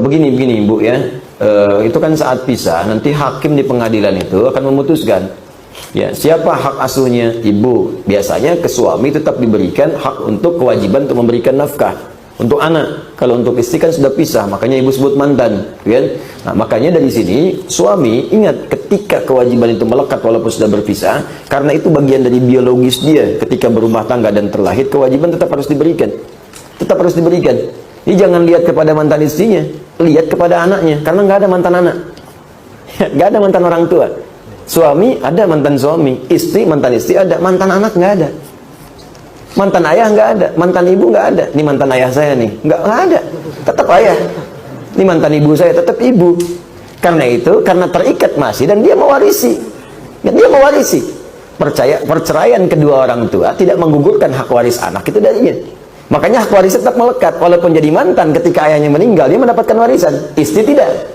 begini Bu ya, itu kan saat pisah, nanti hakim di pengadilan itu akan memutuskan ya siapa hak asuhnya ibu. Biasanya ke suami tetap diberikan hak untuk kewajiban untuk memberikan nafkah untuk anak. Kalau untuk istri kan sudah pisah, makanya ibu sebut mantan, kan? Nah, makanya dari sini suami ingat ketika kewajiban itu melekat walaupun sudah berpisah, karena itu bagian dari biologis dia. Ketika berumah tangga dan terlahir, kewajiban tetap harus diberikan, tetap harus diberikan. Ini jangan lihat kepada mantan istrinya, lihat kepada anaknya, karena nggak ada mantan anak, nggak ada mantan orang tua. Suami ada mantan suami, istri mantan istri ada, mantan anak nggak ada. Mantan ayah nggak ada, mantan ibu nggak ada. Ini mantan ayah saya nih, nggak ada, tetap ayah. Ini mantan ibu saya, tetap ibu. Karena itu, karena terikat masih dan dia mewarisi, dan dia mewarisi. Perceraian kedua orang tua tidak menggugurkan hak waris anak itu darinya. Makanya hak waris tetap melekat, walaupun jadi mantan ketika ayahnya meninggal dia mendapatkan warisan. Istri tidak,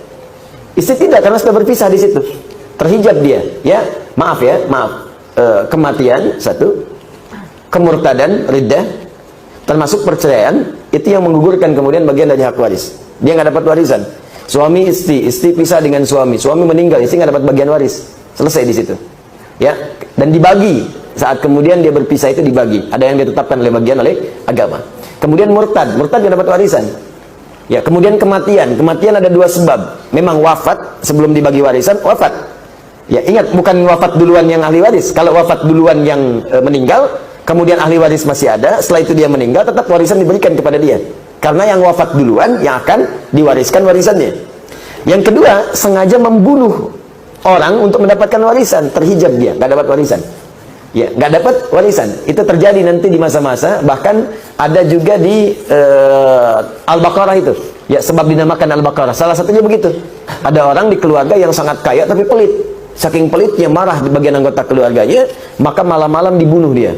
istri tidak karena sudah berpisah di situ, terhijab dia. Ya, maaf ya, maaf. Kematian satu. Kemurtadan, riddah, termasuk perceraian, itu yang menggugurkan kemudian bagian dari hak waris. Dia nggak dapat warisan. Suami istri, istri pisah dengan suami, suami meninggal, istri nggak dapat bagian waris. Selesai di situ. Ya, dan dibagi. Saat kemudian dia berpisah itu dibagi. Ada yang ditetapkan oleh bagian oleh agama. Kemudian murtad, murtad nggak dapat warisan. Ya, kemudian kematian, kematian ada dua sebab. Memang wafat sebelum dibagi warisan, wafat. Ya, ingat bukan wafat duluan yang ahli waris. Kalau wafat duluan yang meninggal, kemudian ahli waris masih ada, setelah itu dia meninggal, tetap warisan diberikan kepada dia. Karena yang wafat duluan yang akan diwariskan warisannya. Yang kedua, sengaja membunuh orang untuk mendapatkan warisan, terhijab dia, nggak dapat warisan. Ya, nggak dapat warisan. Itu terjadi nanti di masa-masa, bahkan ada juga di Al-Baqarah itu. Ya, sebab dinamakan Al-Baqarah. Salah satunya begitu. Ada orang di keluarga yang sangat kaya tapi pelit. Saking pelitnya marah di bagian anggota keluarganya, maka malam-malam dibunuh dia.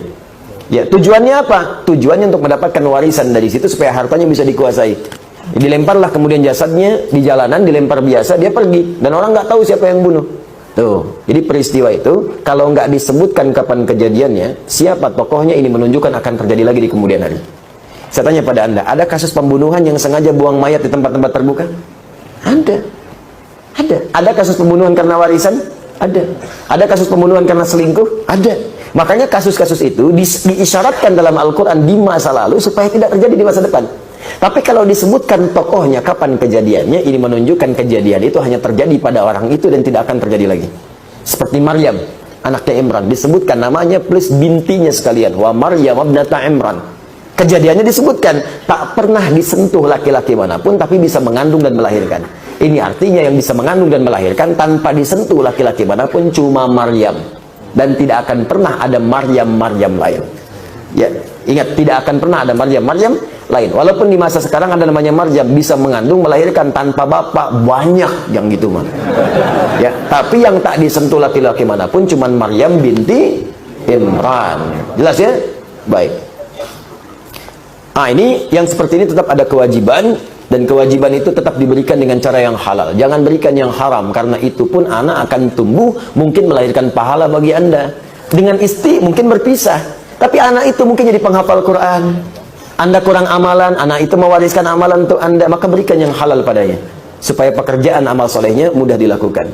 Ya, tujuannya apa? Tujuannya untuk mendapatkan warisan dari situ supaya hartanya bisa dikuasai. Dilemparlah kemudian jasadnya di jalanan, dilempar biasa, dia pergi dan orang nggak tahu siapa yang bunuh. Tuh, jadi peristiwa itu kalau nggak disebutkan kapan kejadiannya, siapa tokohnya, ini menunjukkan akan terjadi lagi di kemudian hari. Saya tanya pada Anda, ada kasus pembunuhan yang sengaja buang mayat di tempat-tempat terbuka? Ada. Ada. Ada kasus pembunuhan karena warisan? Ada. Ada kasus pembunuhan karena selingkuh? Ada. Makanya kasus-kasus itu diisyaratkan dalam Al-Quran di masa lalu supaya tidak terjadi di masa depan. Tapi kalau disebutkan tokohnya kapan kejadiannya, ini menunjukkan kejadian itu hanya terjadi pada orang itu dan tidak akan terjadi lagi. Seperti Maryam, anaknya Imran, disebutkan namanya plus bintinya sekalian, wa Maryam ibnata Imran. Kejadiannya disebutkan, tak pernah disentuh laki-laki manapun tapi bisa mengandung dan melahirkan. Ini artinya yang bisa mengandung dan melahirkan tanpa disentuh laki-laki manapun cuma Maryam. Dan tidak akan pernah ada Maryam lain. Ya, ingat, tidak akan pernah ada Maryam lain. Walaupun di masa sekarang ada namanya Maryam, bisa mengandung, melahirkan tanpa bapak, banyak yang gitu mah. Ya, tapi yang tak disentuh laki-laki manapun cuman Maryam binti Imran. Jelas ya? Baik. Nah, ini yang seperti ini tetap ada kewajiban. Dan kewajiban itu tetap diberikan dengan cara yang halal. Jangan berikan yang haram, karena itu pun anak akan tumbuh, mungkin melahirkan pahala bagi Anda. Dengan istri mungkin berpisah, tapi anak itu mungkin jadi penghafal Quran. Anda kurang amalan, anak itu mewariskan amalan untuk Anda, maka berikan yang halal padanya, supaya pekerjaan amal solehnya mudah dilakukan.